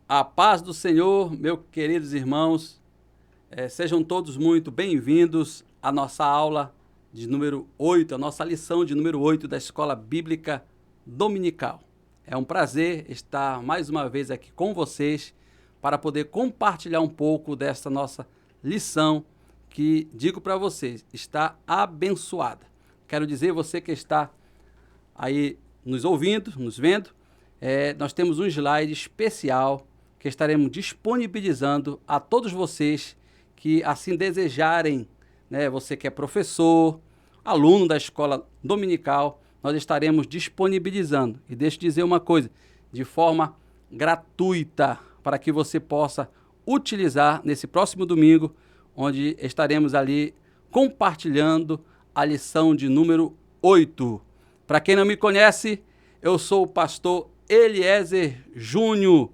A paz do Senhor, meus queridos irmãos, sejam todos muito bem-vindos à nossa aula de número 8, a nossa lição de número 8 da Escola Bíblica Dominical. É um prazer estar mais uma vez aqui com vocês para poder compartilhar um pouco desta nossa lição que, digo para vocês, está abençoada. Quero dizer, você que está aí nos ouvindo, nos vendo, nós temos um slide especial que estaremos disponibilizando a todos vocês que assim desejarem, né? Você que é professor, aluno da escola dominical, nós estaremos disponibilizando. E deixa eu dizer uma coisa, de forma gratuita, para que você possa utilizar nesse próximo domingo, onde estaremos ali compartilhando a lição de número 8. Para quem não me conhece, eu sou o pastor Eliezer Júnior.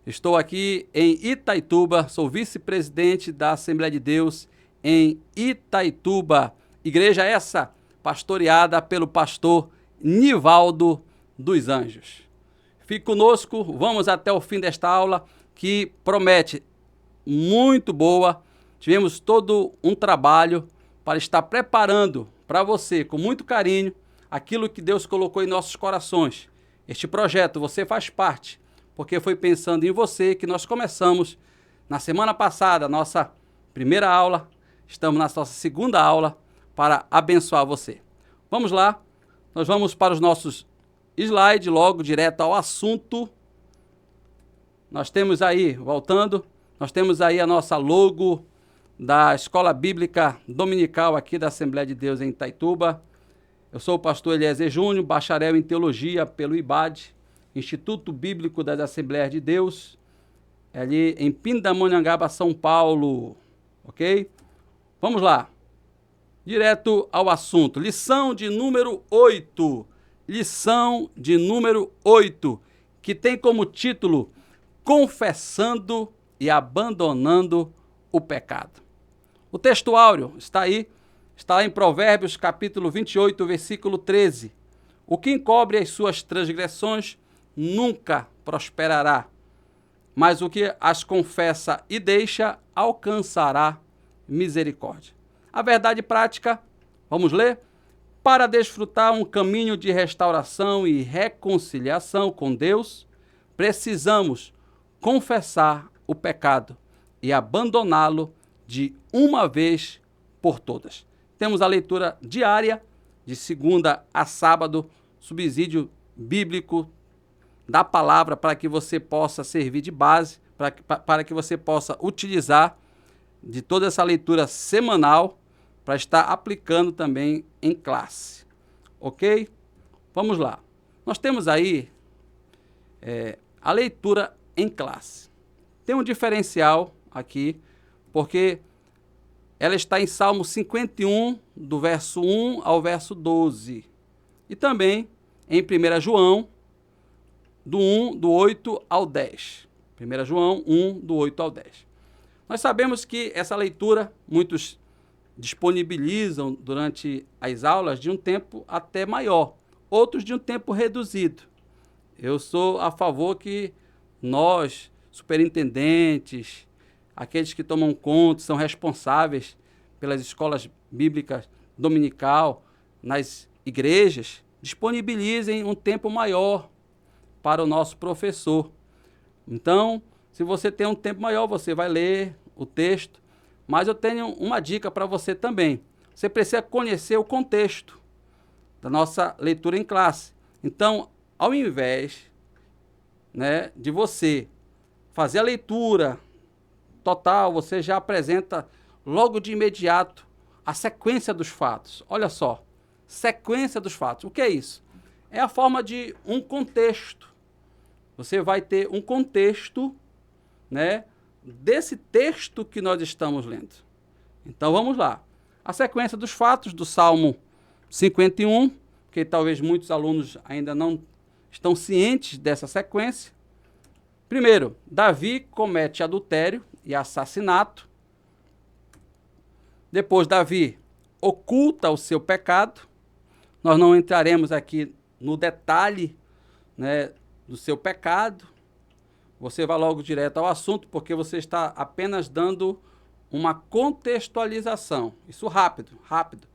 Estou aqui em Itaituba, sou vice-presidente da Assembleia de Deus em Itaituba. Igreja essa pastoreada pelo pastor Nivaldo dos Anjos. Fique conosco, vamos até o fim desta aula que promete muito boa. Tivemos todo um trabalho para estar preparando para você com muito carinho aquilo que Deus colocou em nossos corações. Este projeto, você faz parte, porque foi pensando em você que nós começamos na semana passada, nossa primeira aula, estamos na nossa segunda aula para abençoar você. Vamos lá, nós vamos para os nossos slides, logo direto ao assunto. Nós temos aí, voltando, nós temos aí a nossa logo da Escola Bíblica Dominical aqui da Assembleia de Deus em Itaituba. Eu sou o pastor Eliezer Júnior, bacharel em Teologia pelo IBAD, Instituto Bíblico das Assembleias de Deus, ali em Pindamonhangaba, São Paulo, ok? Vamos lá, direto ao assunto, lição de número 8, que tem como título Confessando e Abandonando o Pecado. O texto áureo está lá em Provérbios capítulo 28, versículo 13. O que encobre as suas transgressões nunca prosperará, mas o que as confessa e deixa alcançará misericórdia. A verdade prática, vamos ler? Para desfrutar um caminho de restauração e reconciliação com Deus, precisamos confessar o pecado e abandoná-lo de uma vez por todas. Temos a leitura diária, de segunda a sábado, subsídio bíblico da palavra para que você possa servir de base, para que você possa utilizar de toda essa leitura semanal para estar aplicando também em classe. Ok? Vamos lá. Nós temos aí a leitura em classe. Tem um diferencial aqui, porque ela está em Salmo 51, do verso 1 ao verso 12. E também em 1 João, do 8 ao 10. 1 João 1, do 8 ao 10. Nós sabemos que essa leitura, muitos disponibilizam durante as aulas de um tempo até maior, outros de um tempo reduzido. Eu sou a favor que nós, superintendentes, aqueles que tomam conta, são responsáveis pelas escolas bíblicas dominical, nas igrejas, disponibilizem um tempo maior para o nosso professor. Então, se você tem um tempo maior, você vai ler o texto, mas eu tenho uma dica para você também. Você precisa conhecer o contexto da nossa leitura em classe. Então, ao invés, né, de você fazer a leitura total, você já apresenta logo de imediato a sequência dos fatos. Olha só, sequência dos fatos. O que é isso? É a forma de um contexto. Você vai ter um contexto, né, desse texto que nós estamos lendo. Então vamos lá. A sequência dos fatos do Salmo 51, que talvez muitos alunos ainda não estão cientes dessa sequência. Primeiro, Davi comete adultério e assassinato. Depois, Davi oculta o seu pecado. Nós não entraremos aqui no detalhe, né, do seu pecado, você vai logo direto ao assunto, porque você está apenas dando uma contextualização. Isso rápido, rápido.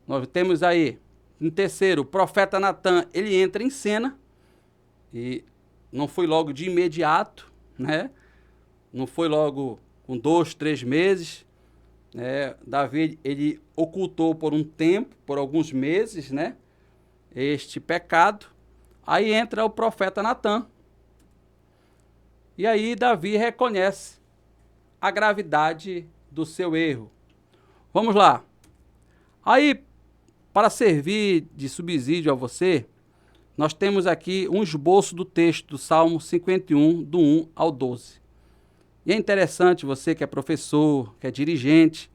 Nós temos aí, em terceiro, o profeta Natan, ele entra em cena, e não foi logo de imediato, né? Não foi logo com 2, 3 meses, né? Davi, ele ocultou por um tempo, por alguns meses, né? Este pecado. Aí entra o profeta Natan. E aí Davi reconhece a gravidade do seu erro. Vamos lá. Aí, para servir de subsídio a você, nós temos aqui um esboço do texto do Salmo 51, do 1 ao 12. E é interessante, você que é professor, que é dirigente,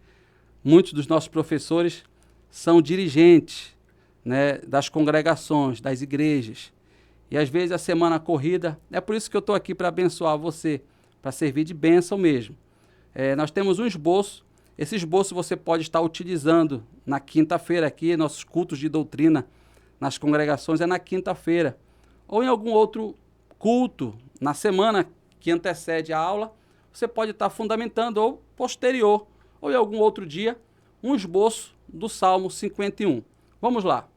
muitos dos nossos professores são dirigentes, né, das congregações, das igrejas. E às vezes a semana corrida, é por isso que eu estou aqui para abençoar você, para servir de bênção mesmo. Nós temos um esboço, esse esboço você pode estar utilizando na quinta-feira aqui, nossos cultos de doutrina nas congregações é na quinta-feira, ou em algum outro culto, na semana que antecede a aula, você pode estar fundamentando, ou posterior, ou em algum outro dia, um esboço do Salmo 51. Vamos lá.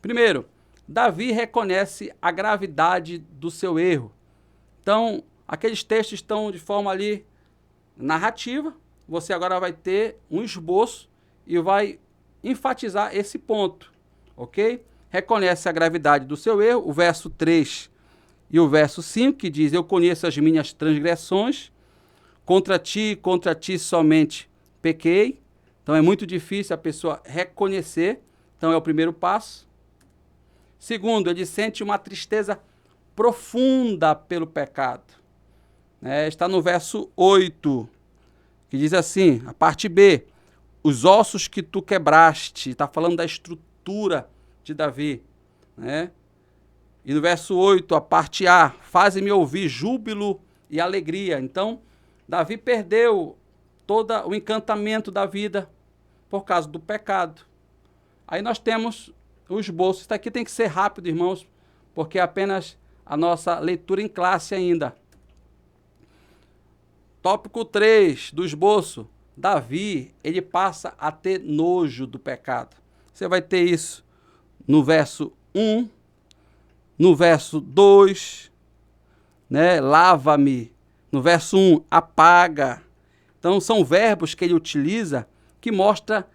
Primeiro, Davi reconhece a gravidade do seu erro. Então, aqueles textos estão de forma ali narrativa, você agora vai ter um esboço e vai enfatizar esse ponto, ok? Reconhece a gravidade do seu erro, o verso 3 e o verso 5, que diz: eu conheço as minhas transgressões, contra ti somente pequei. Então é muito difícil a pessoa reconhecer, então é o primeiro passo. Segundo, ele sente uma tristeza profunda pelo pecado. Está no verso 8, que diz assim, a parte B: os ossos que tu quebraste. Está falando da estrutura de Davi. E no verso 8, a parte A: faze-me ouvir júbilo e alegria. Então, Davi perdeu todo o encantamento da vida por causa do pecado. Aí nós temos o esboço. Isso aqui tem que ser rápido, irmãos, porque é apenas a nossa leitura em classe ainda. Tópico 3 do esboço: Davi, ele passa a ter nojo do pecado. Você vai ter isso no verso 1, no verso 2, lava-me. No verso 1, apaga. Então, são verbos que ele utiliza que mostra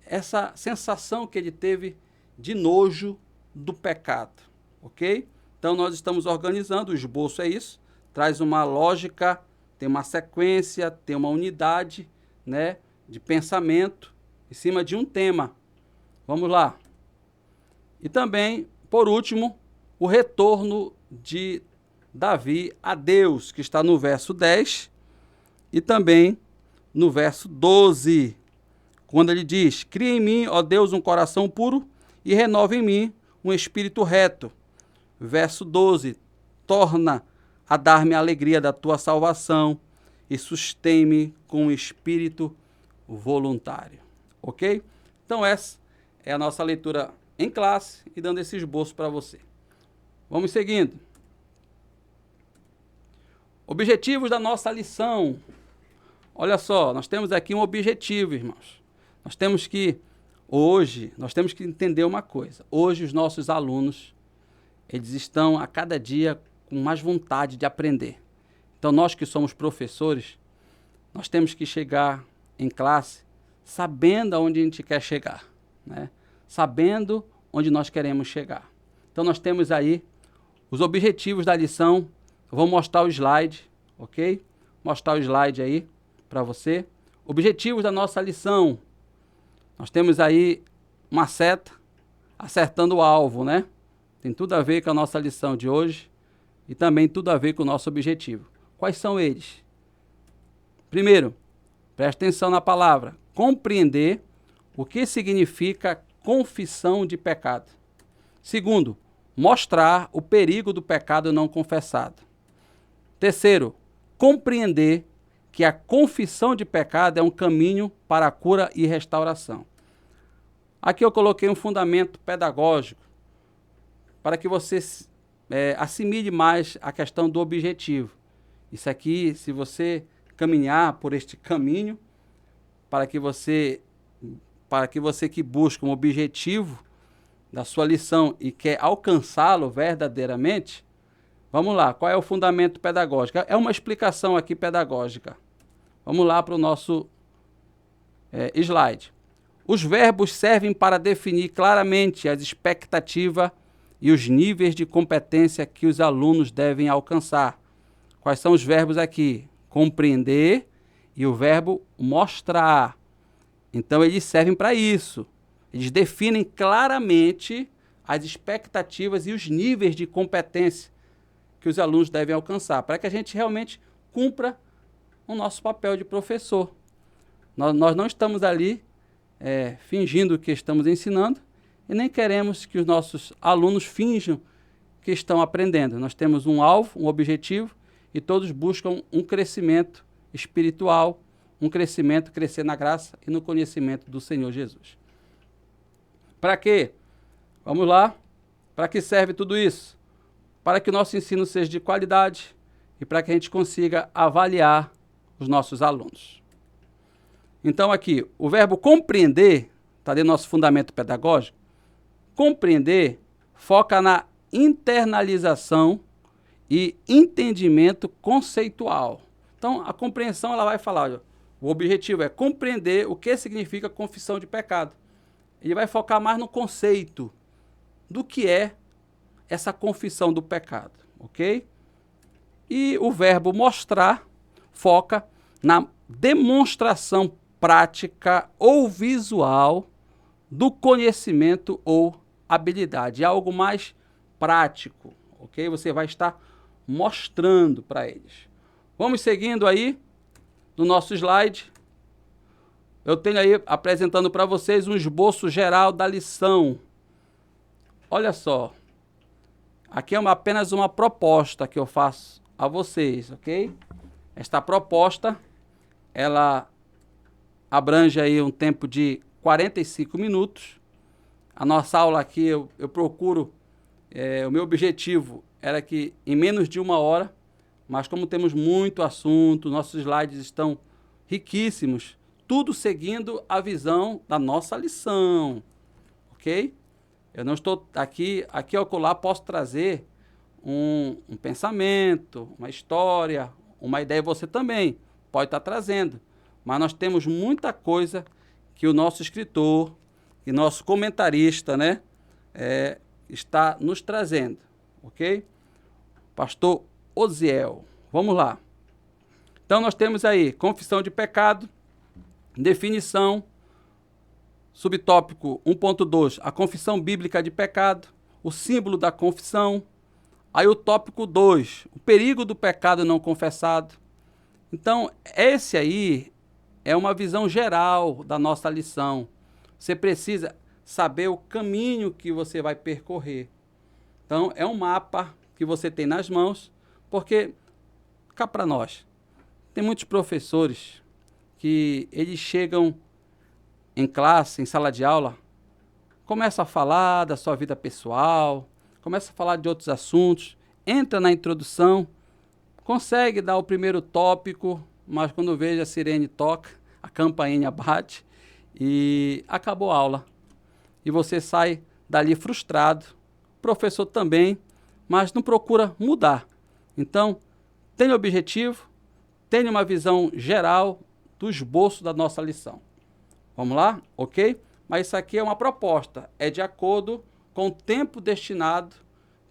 essa sensação que ele teve de nojo do pecado, ok? Então, nós estamos organizando, o esboço é isso, traz uma lógica, tem uma sequência, tem uma unidade, de pensamento em cima de um tema. Vamos lá. E também, por último, o retorno de Davi a Deus, que está no verso 10 e também no verso 12, quando ele diz: cria em mim, ó Deus, um coração puro e renova em mim um espírito reto. Verso 12: torna a dar-me a alegria da tua salvação e sustém-me com um espírito voluntário. Ok? Então essa é a nossa leitura em classe e dando esse esboço para você. Vamos seguindo. Objetivos da nossa lição. Olha só, nós temos aqui um objetivo, irmãos. Nós temos que entender uma coisa. Hoje os nossos alunos, eles estão a cada dia com mais vontade de aprender. Então nós que somos professores, nós temos que chegar em classe sabendo aonde a gente quer chegar, sabendo onde nós queremos chegar. Então nós temos aí os objetivos da lição. Eu vou mostrar o slide, ok? Mostrar o slide aí para você. Objetivos da nossa lição. Nós temos aí uma seta acertando o alvo, Tem tudo a ver com a nossa lição de hoje e também tudo a ver com o nosso objetivo. Quais são eles? Primeiro, preste atenção na palavra: compreender o que significa confissão de pecado. Segundo, mostrar o perigo do pecado não confessado. Terceiro, compreender que a confissão de pecado é um caminho para a cura e restauração. Aqui eu coloquei um fundamento pedagógico para que você assimile mais a questão do objetivo. Isso aqui, se você caminhar por este caminho, para que você que busca um objetivo da sua lição e quer alcançá-lo verdadeiramente, vamos lá, qual é o fundamento pedagógico? É uma explicação aqui pedagógica. Vamos lá para o nosso slide. Os verbos servem para definir claramente as expectativas e os níveis de competência que os alunos devem alcançar. Quais são os verbos aqui? Compreender e o verbo mostrar. Então, eles servem para isso. Eles definem claramente as expectativas e os níveis de competência que os alunos devem alcançar, para que a gente realmente cumpra o nosso papel de professor. Nós não estamos ali fingindo que estamos ensinando e nem queremos que os nossos alunos finjam que estão aprendendo. Nós temos um alvo, um objetivo, e todos buscam um crescimento espiritual, crescer na graça e no conhecimento do Senhor Jesus. Para quê? Vamos lá. Para que serve tudo isso? Para que o nosso ensino seja de qualidade e para que a gente consiga avaliar os nossos alunos. Então aqui, o verbo compreender, está ali no nosso fundamento pedagógico. Compreender foca na internalização e entendimento conceitual. Então, a compreensão ela vai falar, olha, o objetivo é compreender o que significa confissão de pecado. Ele vai focar mais no conceito do que é essa confissão do pecado, ok? E o verbo mostrar foca na demonstração prática ou visual do conhecimento ou habilidade. É algo mais prático, ok? Você vai estar mostrando para eles. Vamos seguindo aí no nosso slide. Eu tenho aí apresentando para vocês um esboço geral da lição. Olha só. Aqui é apenas uma proposta que eu faço a vocês, ok? Esta proposta, ela abrange aí um tempo de 45 minutos. A nossa aula aqui, eu procuro, o meu objetivo era que em menos de 1 hora, mas como temos muito assunto, nossos slides estão riquíssimos, tudo seguindo a visão da nossa lição, ok? Eu não estou aqui ou acolá posso trazer um pensamento, uma história, uma ideia, você também pode estar trazendo, mas nós temos muita coisa que o nosso escritor e nosso comentarista, né, está nos trazendo, ok? Pastor Osiel, vamos lá. Então nós temos aí confissão de pecado, definição, subtópico 1.2, a confissão bíblica de pecado, o símbolo da confissão. Aí o tópico 2, o perigo do pecado não confessado. Então, esse aí é uma visão geral da nossa lição. Você precisa saber o caminho que você vai percorrer. Então, é um mapa que você tem nas mãos, porque, cá para nós, tem muitos professores que eles chegam em classe, em sala de aula, começa a falar da sua vida pessoal, começa a falar de outros assuntos, entra na introdução, consegue dar o primeiro tópico, mas quando veja a sirene toca, a campainha bate e acabou a aula. E você sai dali frustrado, o professor também, mas não procura mudar. Então, tenha objetivo, tenha uma visão geral do esboço da nossa lição. Vamos lá? Ok? Mas isso aqui é uma proposta, é de acordo com o tempo destinado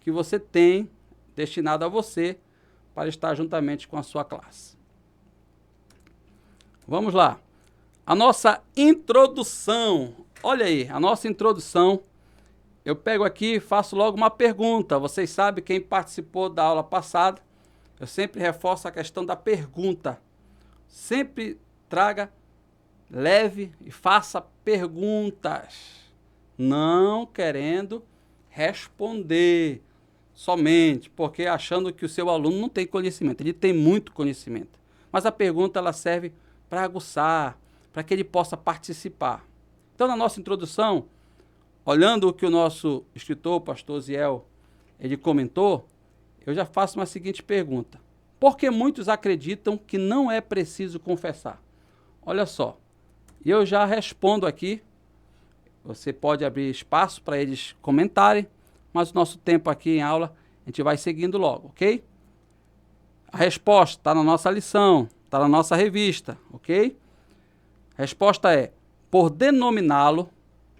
que você tem, destinado a você, para estar juntamente com a sua classe. Vamos lá. A nossa introdução. Olha aí, a nossa introdução. Eu pego aqui e faço logo uma pergunta. Vocês sabem, quem participou da aula passada, eu sempre reforço a questão da pergunta. Sempre traga, leve e faça perguntas, não querendo responder somente, porque achando que o seu aluno não tem conhecimento. Ele tem muito conhecimento, mas a pergunta ela serve para aguçar, para que ele possa participar. Então, na nossa introdução, olhando o que o nosso escritor, o pastor Osiel, ele comentou, eu já faço uma seguinte pergunta. Por que muitos acreditam que não é preciso confessar? Olha só, eu já respondo aqui, você pode abrir espaço para eles comentarem, mas o nosso tempo aqui em aula, a gente vai seguindo logo, ok? A resposta está na nossa lição, está na nossa revista, ok? A resposta é, por denominá-lo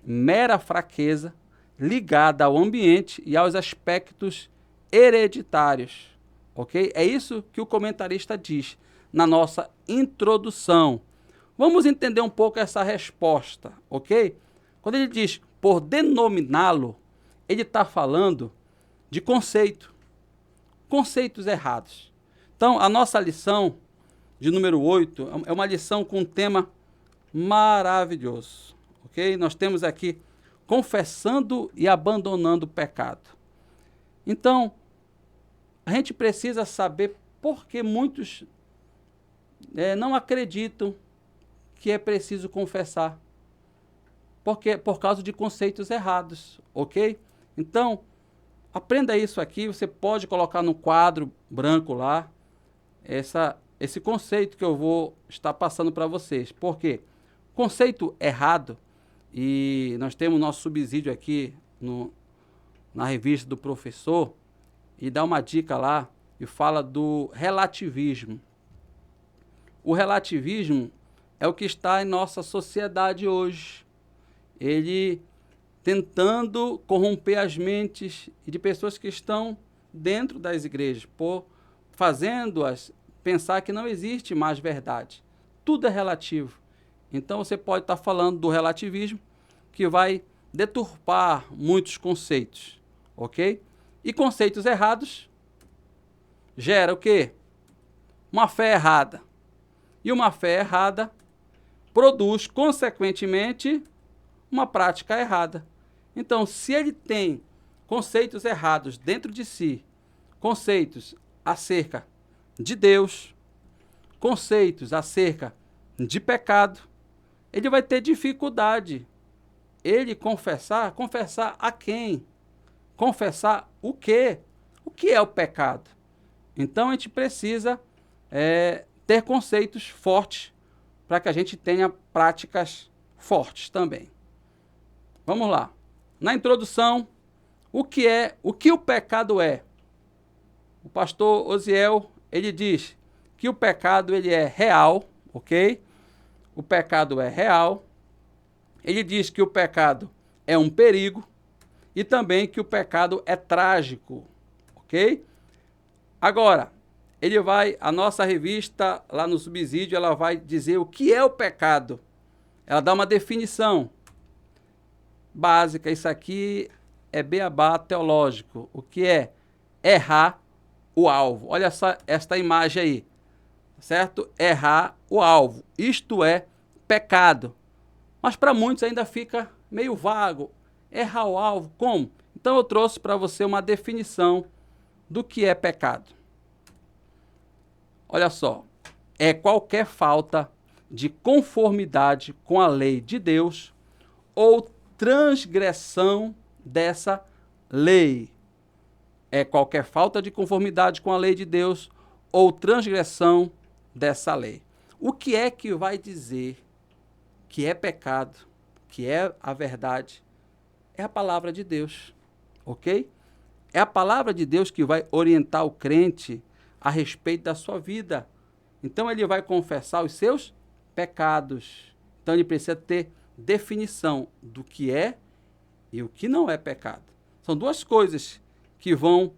mera fraqueza ligada ao ambiente e aos aspectos hereditários, ok? É isso que o comentarista diz na nossa introdução. Vamos entender um pouco essa resposta, ok? Quando ele diz por denominá-lo, ele está falando de conceitos errados. Então, a nossa lição de número 8 é uma lição com um tema maravilhoso, ok? Nós temos aqui confessando e abandonando o pecado. Então, a gente precisa saber por que muitos não acreditam que é preciso confessar. Por causa de conceitos errados, ok? Então, aprenda isso aqui, você pode colocar no quadro branco lá, esse conceito que eu vou estar passando para vocês. Por quê? Conceito errado, e nós temos nosso subsídio aqui na revista do professor, e dá uma dica lá, e fala do relativismo. O relativismo é o que está em nossa sociedade hoje. Ele tentando corromper as mentes de pessoas que estão dentro das igrejas, fazendo-as pensar que não existe mais verdade. Tudo é relativo. Então você pode estar falando do relativismo, que vai deturpar muitos conceitos, ok? E conceitos errados gera o quê? Uma fé errada. E uma fé errada produz, consequentemente, uma prática errada. Então, se ele tem conceitos errados dentro de si, conceitos acerca de Deus, conceitos acerca de pecado, ele vai ter dificuldade. Ele confessar a quem? Confessar o quê? O que é o pecado? Então, a gente precisa ter conceitos fortes para que a gente tenha práticas fortes também. Vamos lá. Na introdução, o que o pecado é? O pastor Osiel, ele diz que o pecado ele é real, ok? O pecado é real. Ele diz que o pecado é um perigo e também que o pecado é trágico, ok? Agora, a nossa revista, lá no subsídio, ela vai dizer o que é o pecado. Ela dá uma definição básica. Isso aqui é beabá teológico. O que é? Errar o alvo. Olha só esta imagem aí, certo? Errar o alvo. Isto é pecado. Mas para muitos ainda fica meio vago. Errar o alvo, como? Então eu trouxe para você uma definição do que é pecado. Olha só, é qualquer falta de conformidade com a lei de Deus ou transgressão dessa lei. É qualquer falta de conformidade com a lei de Deus ou transgressão dessa lei. O que é que vai dizer que é pecado, que é a verdade? É a palavra de Deus, ok? É a palavra de Deus que vai orientar o crente a respeito da sua vida. Então ele vai confessar os seus pecados. Então ele precisa ter definição do que é e o que não é pecado. São duas coisas que vão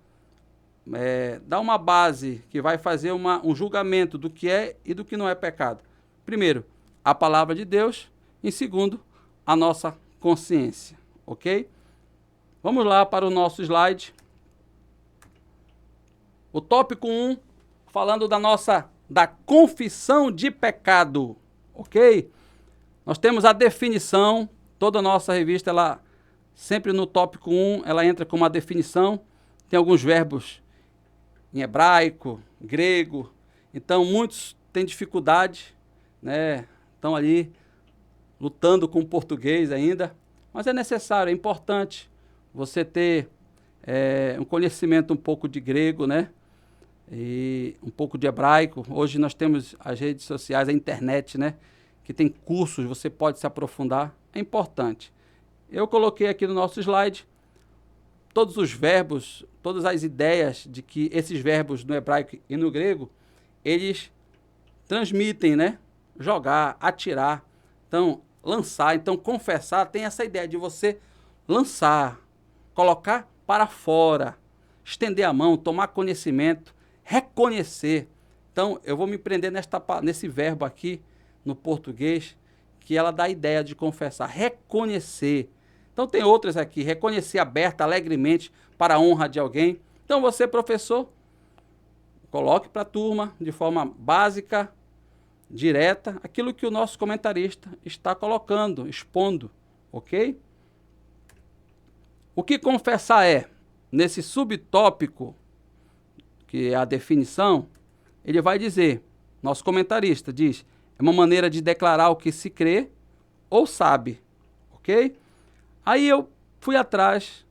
dar uma base, que vai fazer um julgamento do que é e do que não é pecado. Primeiro, a palavra de Deus. Em segundo, a nossa consciência, ok? Vamos lá para o nosso slide. O tópico 1, falando da confissão de pecado, ok? Nós temos a definição, toda a nossa revista, ela sempre no tópico 1, ela entra com uma definição, tem alguns verbos em hebraico, grego, então muitos têm dificuldade, né? Estão ali lutando com o português ainda, mas é necessário, é importante você ter um conhecimento um pouco de grego, né? E um pouco de hebraico. Hoje nós temos as redes sociais, a internet, né? Que tem cursos, você pode se aprofundar. É importante. Eu coloquei aqui no nosso slide todos os verbos, todas as ideias de que esses verbos no hebraico e no grego, eles transmitem, né? Jogar, atirar, então lançar, então confessar tem essa ideia de você lançar, colocar para fora, estender a mão, tomar conhecimento, reconhecer. Então eu vou me prender nesse verbo aqui no português, que ela dá a ideia de confessar, reconhecer. Então tem outras aqui, reconhecer aberta, alegremente, para a honra de alguém. Então você, professor, coloque para a turma, de forma básica, direta, aquilo que o nosso comentarista está colocando, expondo, ok? O que confessar é, nesse subtópico, que é a definição, ele vai dizer, nosso comentarista diz, é uma maneira de declarar o que se crê ou sabe, ok? Aí eu fui atrás,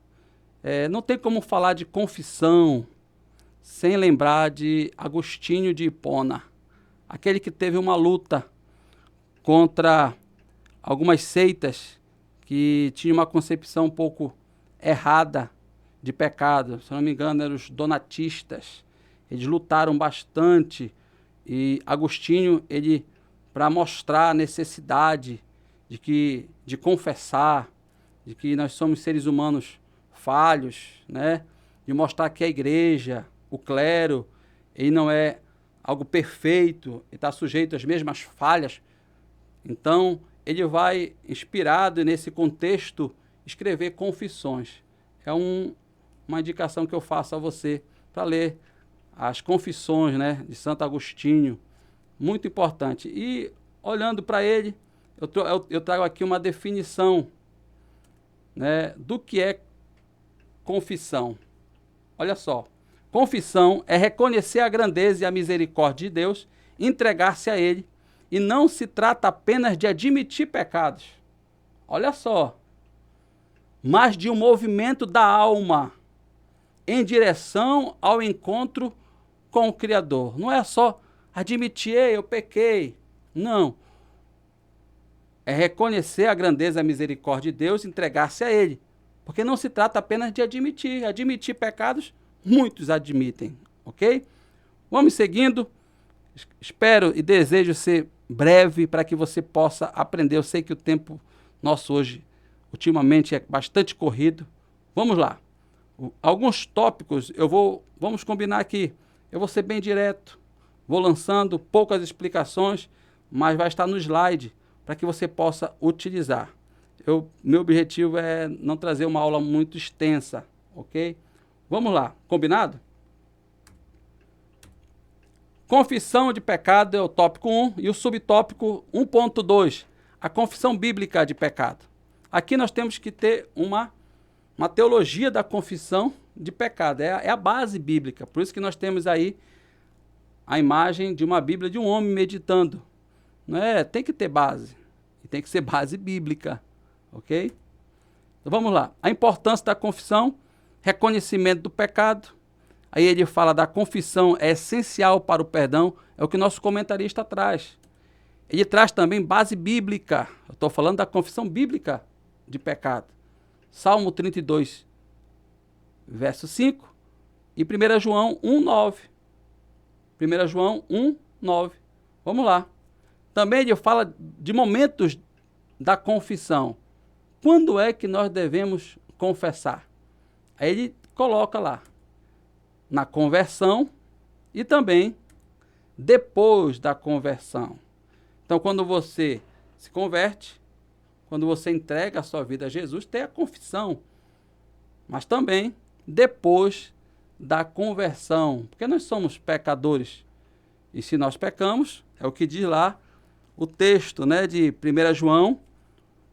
não tem como falar de confissão sem lembrar de Agostinho de Hipona, aquele que teve uma luta contra algumas seitas que tinham uma concepção um pouco errada de pecado. Se não me engano, eram os donatistas. Eles lutaram bastante e Agostinho, ele, para mostrar a necessidade de confessar, de que nós somos seres humanos falhos, né? De mostrar que a igreja, o clero, ele não é algo perfeito, ele está sujeito às mesmas falhas. Então, ele vai, inspirado nesse contexto, escrever confissões. É uma indicação que eu faço a você para ler as confissões, né, de Santo Agostinho. Muito importante. E, olhando para ele, eu trago aqui uma definição, né, do que é confissão. Olha só. Confissão é reconhecer a grandeza e a misericórdia de Deus, entregar-se a Ele, e não se trata apenas de admitir pecados. Olha só. Mas de um movimento da alma em direção ao encontro com o Criador. Não é só admitir, eu pequei. Não. É reconhecer a grandeza e a misericórdia de Deus, entregar-se a Ele. Porque não se trata apenas de admitir. Admitir pecados, muitos admitem, ok? Vamos seguindo. Espero e desejo ser breve para que você possa aprender. Eu sei que o tempo nosso hoje, ultimamente, é bastante corrido. Vamos lá. Alguns tópicos vamos combinar aqui. Eu vou ser bem direto. Vou lançando poucas explicações, mas vai estar no slide para que você possa utilizar. Meu objetivo é não trazer uma aula muito extensa, ok? Vamos lá, combinado? Confissão de pecado é o tópico 1 e o subtópico 1.2, a confissão bíblica de pecado. Aqui nós temos que ter uma teologia da confissão de pecado, é a base bíblica, por isso que nós temos aí a imagem de uma Bíblia de um homem meditando. Não é? Tem que ter base, e tem que ser base bíblica, ok? Então vamos lá, a importância da confissão, reconhecimento do pecado. Aí ele fala da confissão é essencial para o perdão, é o que nosso comentarista traz. Ele traz também base bíblica, eu estou falando da confissão bíblica de pecado. Salmo 32, verso 5 e 1 João 1,9. 1 João 1,9. Vamos lá. Também ele fala de momentos da confissão. Quando é que nós devemos confessar? Aí ele coloca lá, na conversão e também depois da conversão. Então, quando você se converte, quando você entrega a sua vida a Jesus, tem a confissão. Mas também depois da conversão, porque nós somos pecadores. E se nós pecamos, é o que diz lá o texto, né, de 1 João,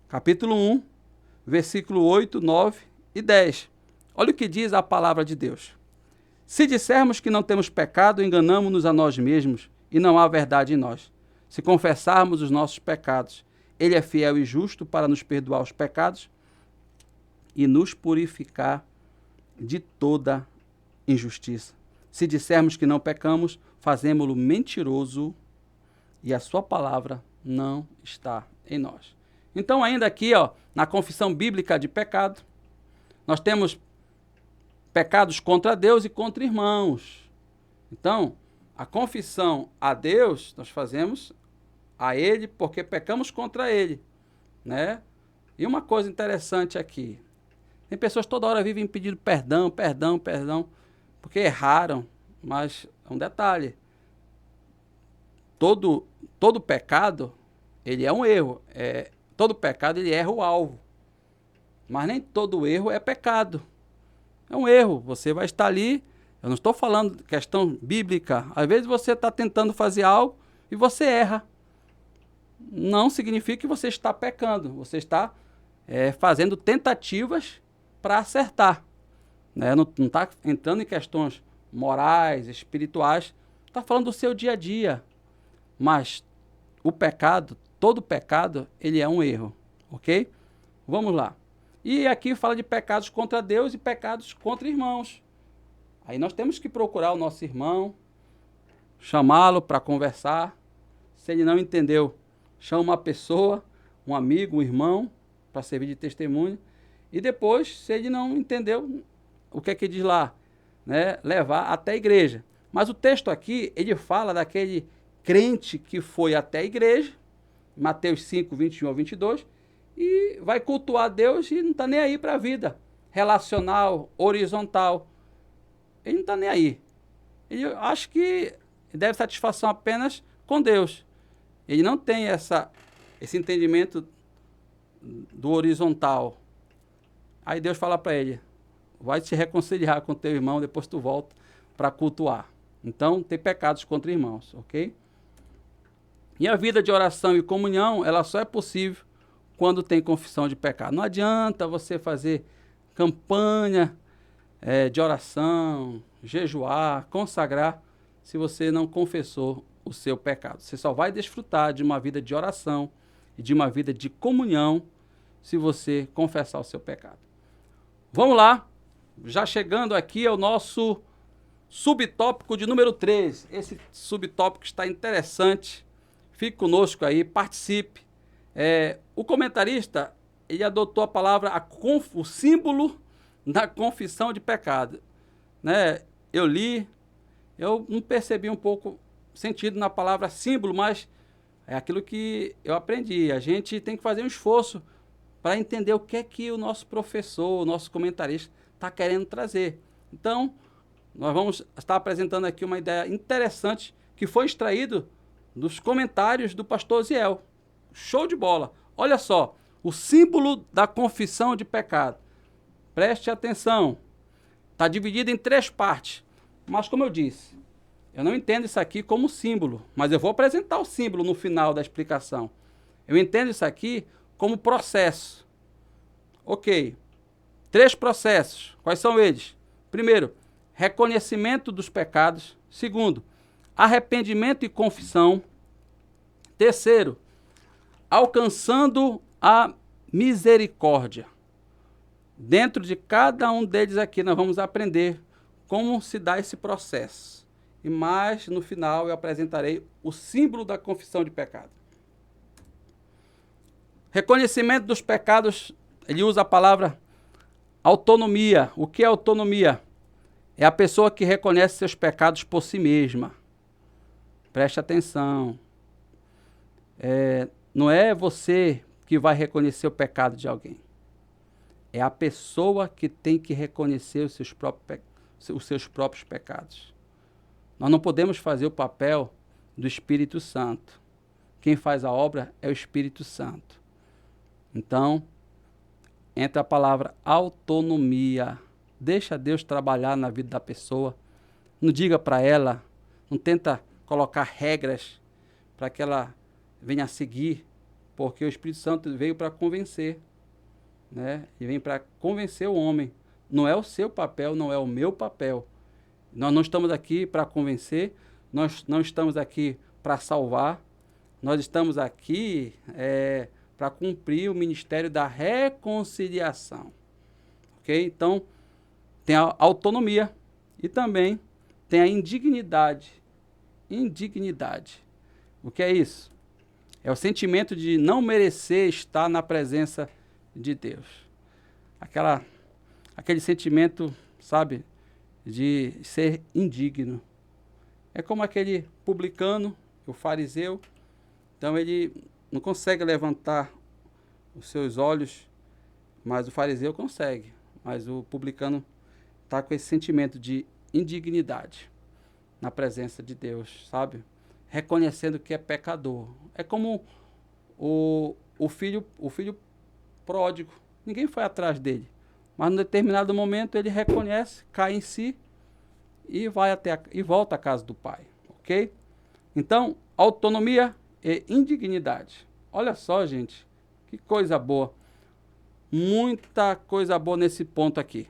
capítulo 1, versículo 8, 9 e 10. Olha o que diz a palavra de Deus. Se dissermos que não temos pecado, enganamo-nos a nós mesmos e não há verdade em nós. Se confessarmos os nossos pecados, Ele é fiel e justo para nos perdoar os pecados e nos purificar de toda injustiça. Se dissermos que não pecamos, fazemo-lo mentiroso e a sua palavra não está em nós. Então, ainda aqui, na confissão bíblica de pecado, nós temos pecados contra Deus e contra irmãos. Então, a confissão a Deus, nós fazemos a Ele porque pecamos contra Ele, né? E uma coisa interessante aqui, tem pessoas toda hora vivem pedindo perdão, porque erraram, mas é um detalhe, todo pecado, ele é um erro, todo pecado ele erra o alvo, mas nem todo erro é pecado, é um erro, você vai estar ali, eu não estou falando questão bíblica, às vezes você está tentando fazer algo e você erra, não significa que você está pecando, você está fazendo tentativas para acertar, né? Não está entrando em questões morais, espirituais, está falando do seu dia a dia, mas o pecado, todo pecado, ele é um erro, ok? Vamos lá. E aqui fala de pecados contra Deus e pecados contra irmãos. Aí nós temos que procurar o nosso irmão, chamá-lo para conversar. Se ele não entendeu, chama uma pessoa, um amigo, um irmão, para servir de testemunho. E depois, se ele não entendeu, o que é que diz lá? Né? Levar até a igreja. Mas o texto aqui, ele fala daquele crente que foi até a igreja, Mateus 5, 21 ao 22, e vai cultuar a Deus e não está nem aí para a vida relacional, horizontal. Ele não está nem aí. Ele acha que deve satisfação apenas com Deus. Ele não tem esse entendimento do horizontal. Aí Deus fala para ele, vai te reconciliar com teu irmão, depois tu volta para cultuar. Então, tem pecados contra irmãos, ok? E a vida de oração e comunhão, ela só é possível quando tem confissão de pecado. Não adianta você fazer campanha de oração, jejuar, consagrar, se você não confessou o seu pecado. Você só vai desfrutar de uma vida de oração e de uma vida de comunhão se você confessar o seu pecado. Vamos lá, já chegando aqui ao nosso subtópico de número 3. Esse subtópico está interessante. Fique conosco aí, participe. O comentarista, ele adotou a palavra, o símbolo da confissão de pecado. Né? Eu li, eu não percebi um pouco sentido na palavra símbolo, mas é aquilo que eu aprendi. A gente tem que fazer um esforço para entender o que é que o nosso professor, o nosso comentarista está querendo trazer. Então, nós vamos estar apresentando aqui uma ideia interessante que foi extraído dos comentários do pastor Ziel. Show de bola! Olha só, o símbolo da confissão de pecado. Preste atenção. Está dividido em 3 partes. Mas como eu disse, eu não entendo isso aqui como símbolo, mas eu vou apresentar o símbolo no final da explicação. Eu entendo isso aqui como processo. Ok. 3 processos. Quais são eles? Primeiro, reconhecimento dos pecados. Segundo, arrependimento e confissão. Terceiro, alcançando a misericórdia. Dentro de cada um deles aqui nós vamos aprender como se dá esse processo. E mais no final eu apresentarei o símbolo da confissão de pecado. Reconhecimento dos pecados, ele usa a palavra autonomia. O que é autonomia? É a pessoa que reconhece seus pecados por si mesma. Preste atenção. Não é você que vai reconhecer o pecado de alguém. É a pessoa que tem que reconhecer os seus próprios pecados. Nós não podemos fazer o papel do Espírito Santo. Quem faz a obra é o Espírito Santo. Então, entra a palavra autonomia. Deixa Deus trabalhar na vida da pessoa. Não diga para ela, não tenta colocar regras para que ela venha a seguir, porque o Espírito Santo veio para convencer, né? E vem para convencer o homem. Não é o seu papel, não é o meu papel. Nós não estamos aqui para convencer, nós não estamos aqui para salvar, nós estamos aqui para cumprir o ministério da reconciliação. Ok? Então, tem a autonomia e também tem a indignidade. Indignidade. O que é isso? É o sentimento de não merecer estar na presença de Deus. Aquele sentimento, sabe, de ser indigno. É como aquele publicano, o fariseu. Então ele não consegue levantar os seus olhos, mas o fariseu consegue. Mas o publicano está com esse sentimento de indignidade na presença de Deus, sabe? Reconhecendo que é pecador. É como o filho pródigo. Ninguém foi atrás dele. Mas, num determinado momento, ele reconhece, cai em si e volta à casa do pai. Ok? Então, autonomia e indignidade. Olha só, gente. Que coisa boa. Muita coisa boa nesse ponto aqui.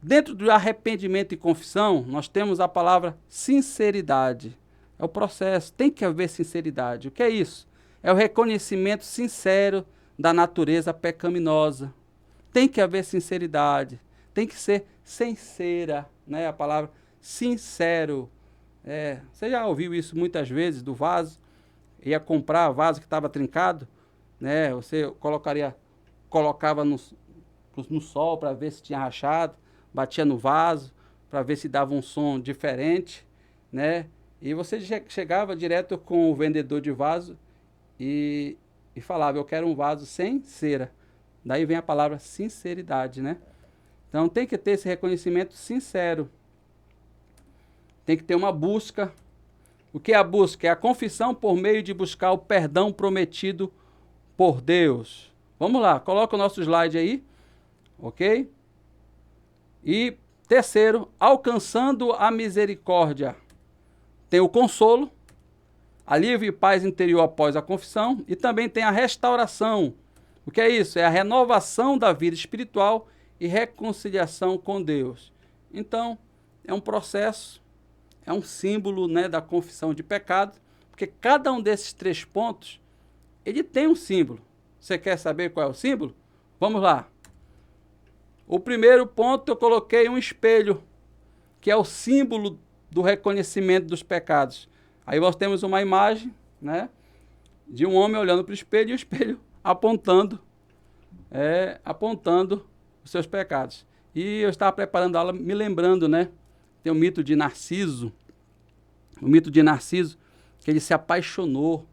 Dentro do arrependimento e confissão, nós temos a palavra sinceridade. É o processo, tem que haver sinceridade. O que é isso? É o reconhecimento sincero da natureza pecaminosa. Tem que haver sinceridade, tem que ser sincera, né? A palavra sincero. Você já ouviu isso muitas vezes do vaso? Ia comprar vaso que estava trincado, né? Você colocava no sol para ver se tinha rachado, batia no vaso para ver se dava um som diferente, né? E você chegava direto com o vendedor de vaso e falava, eu quero um vaso sem cera. Daí vem a palavra sinceridade, né? Então tem que ter esse reconhecimento sincero. Tem que ter uma busca. O que é a busca? É a confissão por meio de buscar o perdão prometido por Deus. Vamos lá, coloca o nosso slide aí, ok? E terceiro, alcançando a misericórdia. Tem o consolo, alívio e paz interior após a confissão, e também tem a restauração. O que é isso? É a renovação da vida espiritual e reconciliação com Deus. Então, é um processo, é um símbolo, né, da confissão de pecado, porque cada um desses 3 pontos, ele tem um símbolo. Você quer saber qual é o símbolo? Vamos lá. O primeiro ponto eu coloquei um espelho, que é o símbolo do reconhecimento dos pecados. Aí nós temos uma imagem, né, de um homem olhando para o espelho e o espelho apontando os seus pecados. E eu estava preparando a aula me lembrando, né, tem o mito de Narciso, que ele se apaixonou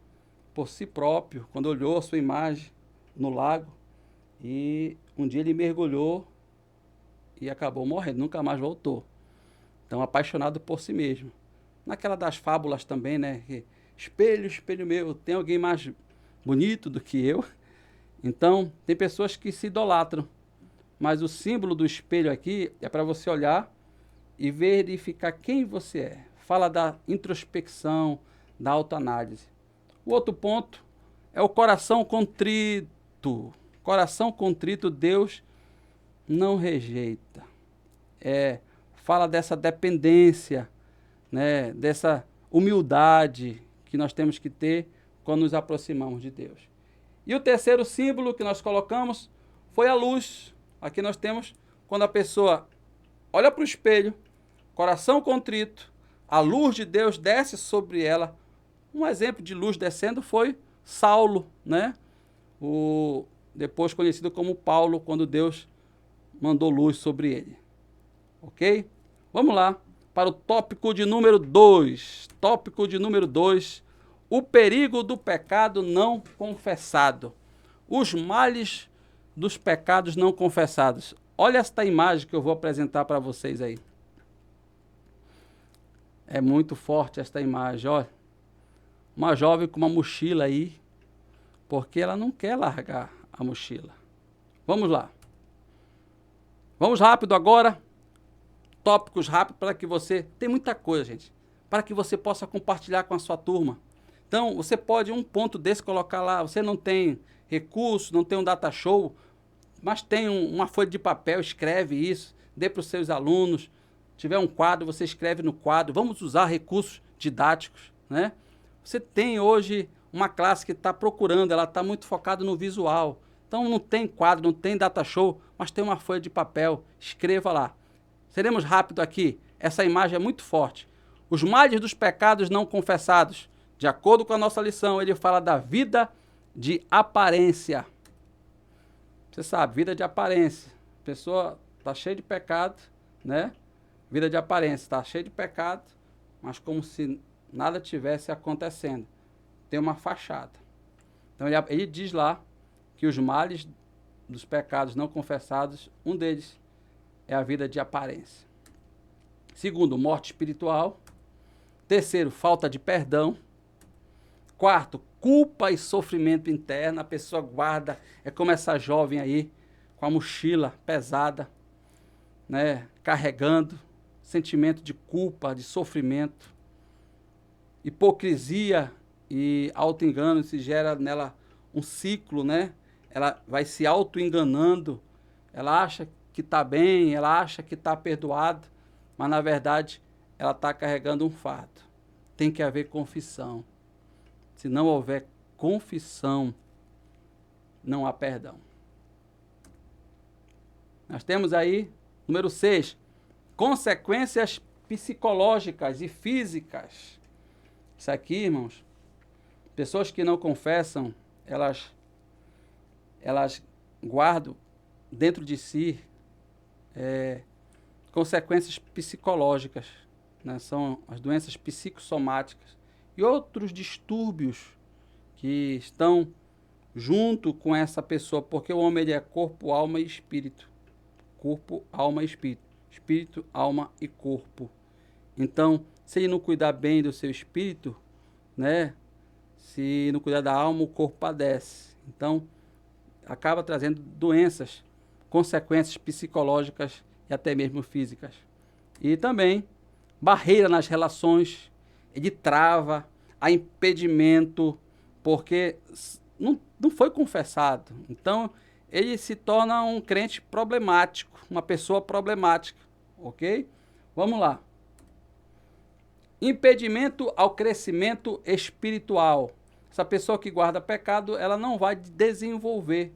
por si próprio, quando olhou a sua imagem no lago, e um dia ele mergulhou e acabou morrendo, nunca mais voltou. Então, apaixonado por si mesmo. Naquela das fábulas também, né? Espelho, espelho meu, tem alguém mais bonito do que eu? Então, tem pessoas que se idolatram. Mas o símbolo do espelho aqui é para você olhar e verificar quem você é. Fala da introspecção, da autoanálise. O outro ponto é o coração contrito. Coração contrito, Deus não rejeita. Fala dessa dependência, né, dessa humildade que nós temos que ter quando nos aproximamos de Deus. E o terceiro símbolo que nós colocamos foi a luz. Aqui nós temos quando a pessoa olha para o espelho, coração contrito, a luz de Deus desce sobre ela. Um exemplo de luz descendo foi Saulo, né? Depois conhecido como Paulo, quando Deus mandou luz sobre ele. Ok? Vamos lá para o tópico de número 2. Tópico de número 2. O perigo do pecado não confessado. Os males dos pecados não confessados. Olha esta imagem que eu vou apresentar para vocês aí. É muito forte esta imagem, olha. Uma jovem com uma mochila aí, porque ela não quer largar a mochila. Vamos lá. Vamos rápido agora. Tópicos rápidos para que você... Tem muita coisa, gente. Para que você possa compartilhar com a sua turma. Então, você pode um ponto desse colocar lá. Você não tem recurso, não tem um data show, mas tem uma folha de papel, escreve isso, dê para os seus alunos. Se tiver um quadro, você escreve no quadro. Vamos usar recursos didáticos, né? Você tem hoje uma classe que está procurando, ela está muito focada no visual. Então, não tem quadro, não tem data show, mas tem uma folha de papel. Escreva lá. Seremos rápido aqui. Essa imagem é muito forte. Os males dos pecados não confessados. De acordo com a nossa lição, ele fala da vida de aparência. Você sabe, vida de aparência. A pessoa está cheia de pecado, né? Vida de aparência, está cheia de pecado, mas como se nada tivesse acontecendo. Tem uma fachada. Então ele diz lá que os males dos pecados não confessados, um deles é a vida de aparência. Segundo, morte espiritual. Terceiro, falta de perdão. Quarto, culpa e sofrimento interno. A pessoa guarda, é como essa jovem aí, com a mochila pesada, né, carregando sentimento de culpa, de sofrimento. Hipocrisia e auto-engano, se gera nela um ciclo, né? Ela vai se auto-enganando, ela acha que está bem, ela acha que está perdoada, mas na verdade ela está carregando um fardo. Tem que haver confissão. Se não houver confissão, não há perdão. Nós temos aí, número 6, consequências psicológicas e físicas. Isso aqui, irmãos, pessoas que não confessam, elas guardam dentro de si consequências psicológicas, né? São as doenças psicossomáticas e outros distúrbios que estão junto com essa pessoa, porque o homem ele é corpo, alma e espírito. Corpo, alma e espírito. Espírito, alma e corpo. Então, se ele não cuidar bem do seu espírito, né? Se não cuidar da alma, o corpo padece. Então, acaba trazendo doenças, consequências psicológicas e até mesmo físicas. E também barreira nas relações, ele trava, há impedimento, porque não foi confessado. Então, ele se torna um crente problemático, uma pessoa problemática, ok? Vamos lá. Impedimento ao crescimento espiritual. Essa pessoa que guarda pecado, ela não vai desenvolver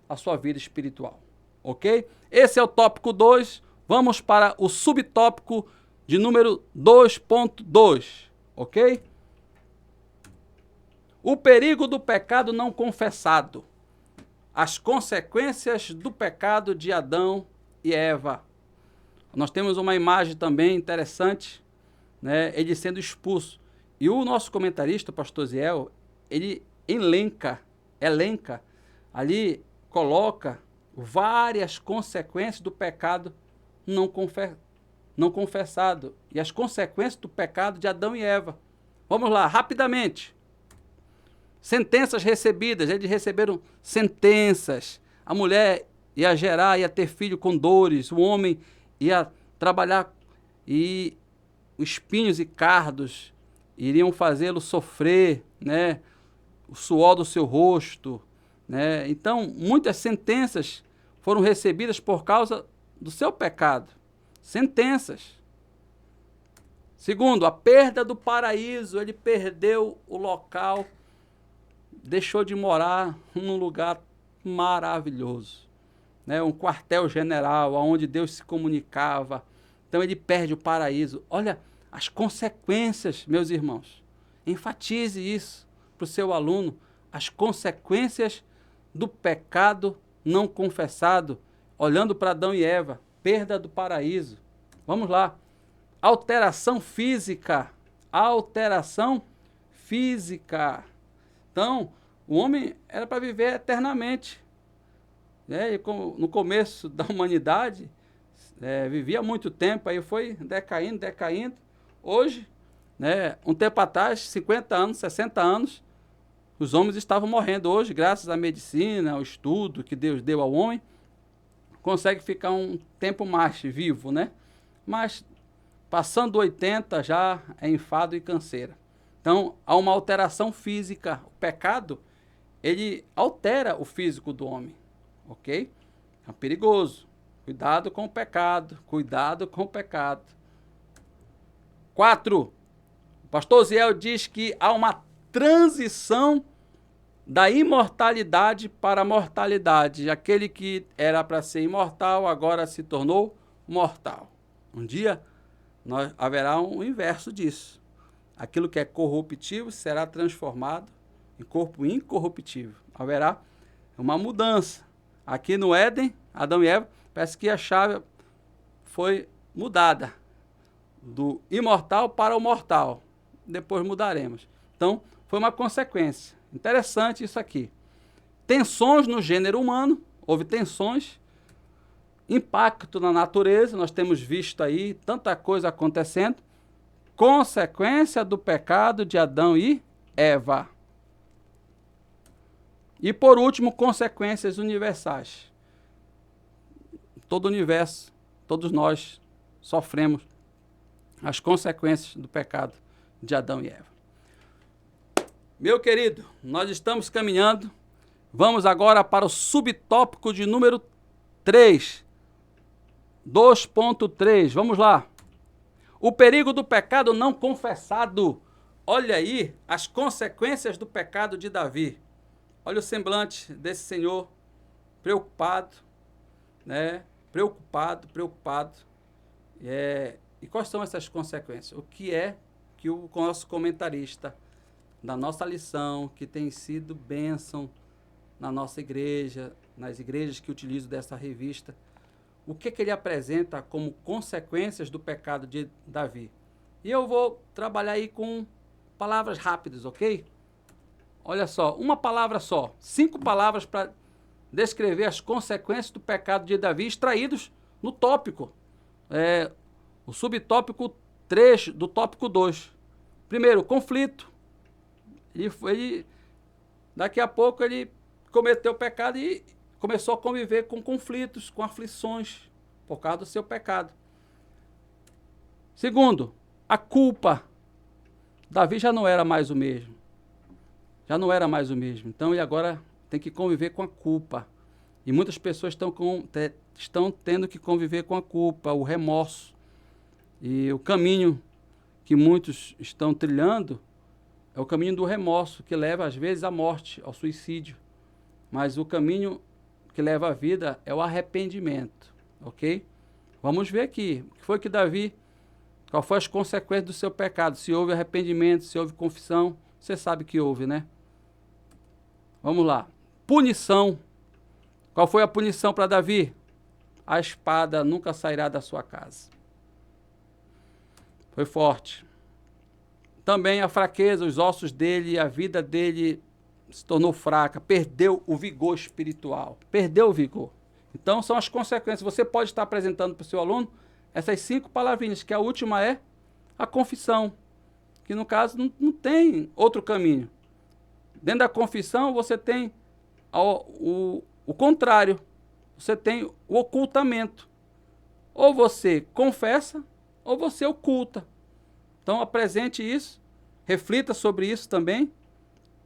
a sua vida espiritual, ok? Esse é o tópico 2. Vamos para o subtópico de número 2.2, ok? O perigo do pecado não confessado. As consequências do pecado de Adão e Eva. Nós temos uma imagem também interessante, né? Ele sendo expulso. E o nosso comentarista, o pastor Ziel, ele elenca, ali coloca várias consequências do pecado não confessado. E as consequências do pecado de Adão e Eva. Vamos lá, rapidamente. Sentenças recebidas, eles receberam sentenças. A mulher ia gerar, ia ter filho com dores, o homem ia trabalhar e os espinhos e cardos iriam fazê-lo sofrer, né? O suor do seu rosto, né? Então, muitas sentenças foram recebidas por causa do seu pecado. Sentenças. Segundo, a perda do paraíso, ele perdeu o local, deixou de morar num lugar maravilhoso, né? Um quartel-general, onde Deus se comunicava. Então ele perde o paraíso. Olha as consequências, meus irmãos. Enfatize isso para o seu aluno. As consequências do pecado não confessado, olhando para Adão e Eva. Perda do paraíso. Vamos lá. Alteração física. Alteração física. Então, o homem era para viver eternamente. E no começo da humanidade, vivia muito tempo, aí foi decaindo. Hoje, né, um tempo atrás, 50 anos, 60 anos, os homens estavam morrendo. Hoje, graças à medicina, ao estudo que Deus deu ao homem, consegue ficar um tempo mais vivo, né? Mas, passando 80, já é enfado e canseira. Então, há uma alteração física. O pecado, ele altera o físico do homem, ok? É perigoso. Cuidado com o pecado. Cuidado com o pecado. 4. O pastor Ziel diz que há uma transição da imortalidade para a mortalidade. Aquele que era para ser imortal, agora se tornou mortal, Um dia haverá um inverso disso. Aquilo que é corruptível será transformado em corpo incorruptível. Haverá uma mudança. Aqui no Éden, Adão e Eva, parece que a chave foi mudada. Do imortal para o mortal. Depois mudaremos. Então, foi uma consequência. Interessante isso aqui. Tensões no gênero humano, houve tensões, impacto na natureza, nós temos visto aí tanta coisa acontecendo, consequência do pecado de Adão e Eva. E por último, consequências universais. Todo o universo, todos nós sofremos as consequências do pecado de Adão e Eva. Meu querido, nós estamos caminhando. Vamos agora para o subtópico de número 3. 2.3. Vamos lá. O perigo do pecado não confessado. Olha aí as consequências do pecado de Davi. Olha o semblante desse senhor preocupado, né? Preocupado. E quais são essas consequências? O que é que o nosso comentarista da nossa lição, que tem sido bênção na nossa igreja, nas igrejas que utilizam dessa revista, o que ele apresenta como consequências do pecado de Davi? E eu vou trabalhar aí com palavras rápidas, ok? Olha só, uma palavra só, 5 palavras para descrever as consequências do pecado de Davi, extraídos no tópico, o subtópico 3 do tópico 2. Primeiro, conflito. Daqui a pouco ele cometeu o pecado e começou a conviver com conflitos, com aflições, por causa do seu pecado. Segundo, a culpa. Davi já não era mais o mesmo. Então ele agora tem que conviver com a culpa. E muitas pessoas estão tendo que conviver com a culpa, o remorso. E o caminho que muitos estão trilhando é o caminho do remorso, que leva às vezes à morte, ao suicídio. Mas o caminho que leva à vida é o arrependimento, ok? Vamos ver aqui, o que foi que Davi, qual foi as consequências do seu pecado? Se houve arrependimento, se houve confissão, você sabe que houve, né? Vamos lá. Punição. Qual foi a punição para Davi? A espada nunca sairá da sua casa. Foi forte. Também a fraqueza, os ossos dele, a vida dele se tornou fraca, perdeu o vigor espiritual, perdeu o vigor. Então são as consequências. Você pode estar apresentando para o seu aluno essas 5 palavrinhas, que a última é a confissão, que no caso não tem outro caminho. Dentro da confissão você tem o contrário, você tem o ocultamento. Ou você confessa, ou você oculta. Então apresente isso, reflita sobre isso também.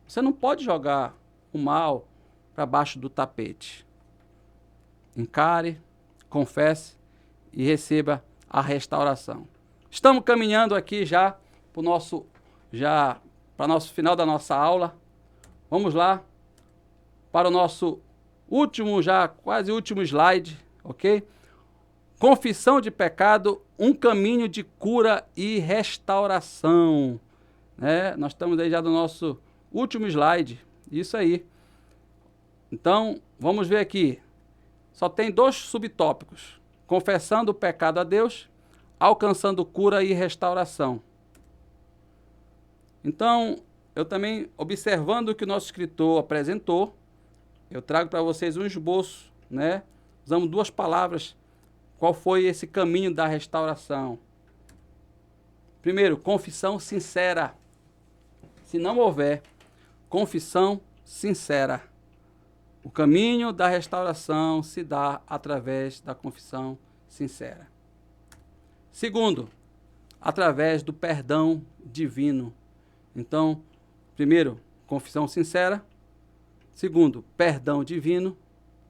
Você não pode jogar o mal para baixo do tapete. Encare, confesse e receba a restauração. Estamos caminhando aqui já para o nosso final da nossa aula. Vamos lá para o nosso quase último slide, ok? Confissão de pecado, um caminho de cura e restauração. Nós estamos aí já no nosso último slide, isso aí. Então, vamos ver aqui. Só tem 2 subtópicos. Confessando o pecado a Deus, alcançando cura e restauração. Então, eu também, observando o que o nosso escritor apresentou, eu trago para vocês um esboço, né? Usamos 2 palavras. Qual foi esse caminho da restauração? Primeiro, confissão sincera. Se não houver confissão sincera, o caminho da restauração se dá através da confissão sincera. Segundo, através do perdão divino. Então, primeiro, confissão sincera. Segundo, perdão divino.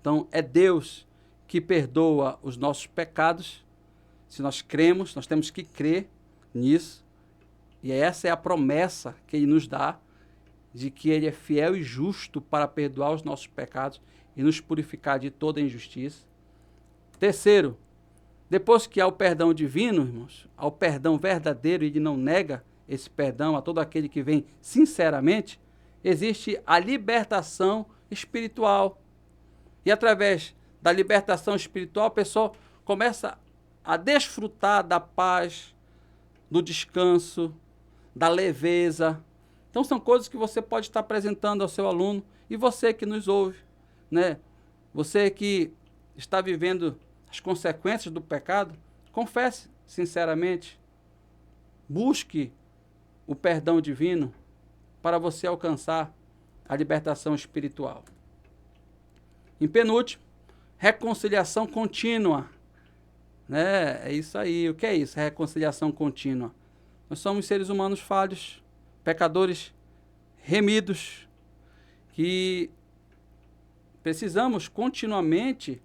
Então, é Deus que perdoa os nossos pecados. Se nós cremos, nós temos que crer nisso. E essa é a promessa que Ele nos dá, de que Ele é fiel e justo para perdoar os nossos pecados e nos purificar de toda injustiça. Terceiro, Depois que há o perdão divino, irmãos, há o perdão verdadeiro e ele não nega esse perdão a todo aquele que vem sinceramente, existe a libertação espiritual. E através da libertação espiritual, a pessoa começa a desfrutar da paz, do descanso, da leveza. Então são coisas que você pode estar apresentando ao seu aluno e você que nos ouve, né? Você que está vivendo as consequências do pecado, confesse sinceramente, busque o perdão divino para você alcançar a libertação espiritual. Em penúltimo, reconciliação contínua. Né? É isso aí. O que é isso? Reconciliação contínua. Nós somos seres humanos falhos, pecadores remidos, que precisamos continuamente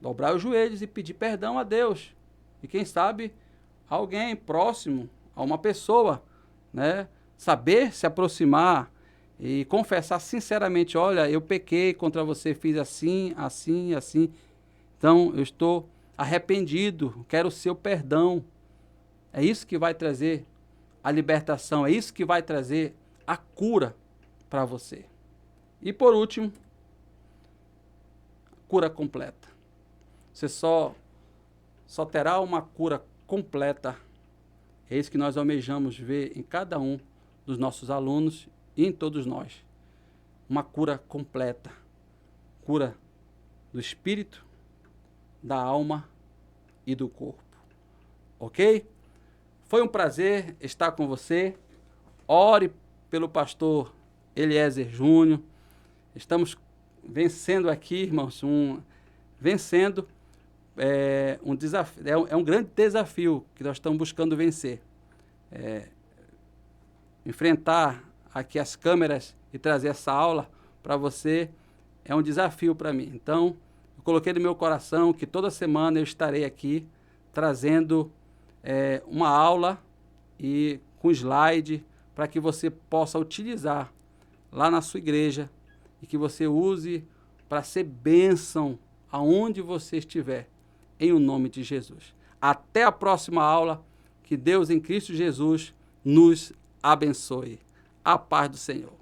dobrar os joelhos e pedir perdão a Deus. E quem sabe alguém próximo a uma pessoa, né? Saber se aproximar e confessar sinceramente, olha, eu pequei contra você, fiz assim, assim, assim. Então, eu estou arrependido, quero o seu perdão. É isso que vai trazer a libertação, é isso que vai trazer a cura para você. E por último, cura completa. Você só terá uma cura completa. É isso que nós almejamos ver em cada um dos nossos alunos e em todos nós. Uma cura completa. Cura do espírito, da alma e do corpo. Ok? Foi um prazer estar com você. Ore pelo pastor Eliezer Júnior. Estamos vencendo aqui, irmãos, vencendo um desafio, é um grande desafio que nós estamos buscando vencer. Enfrentar aqui as câmeras e trazer essa aula para você é um desafio para mim. Então, eu coloquei no meu coração que toda semana eu estarei aqui trazendo uma aula e com slide para que você possa utilizar lá na sua igreja e que você use para ser bênção aonde você estiver, em o nome de Jesus. Até a próxima aula, que Deus em Cristo Jesus nos abençoe. A paz do Senhor.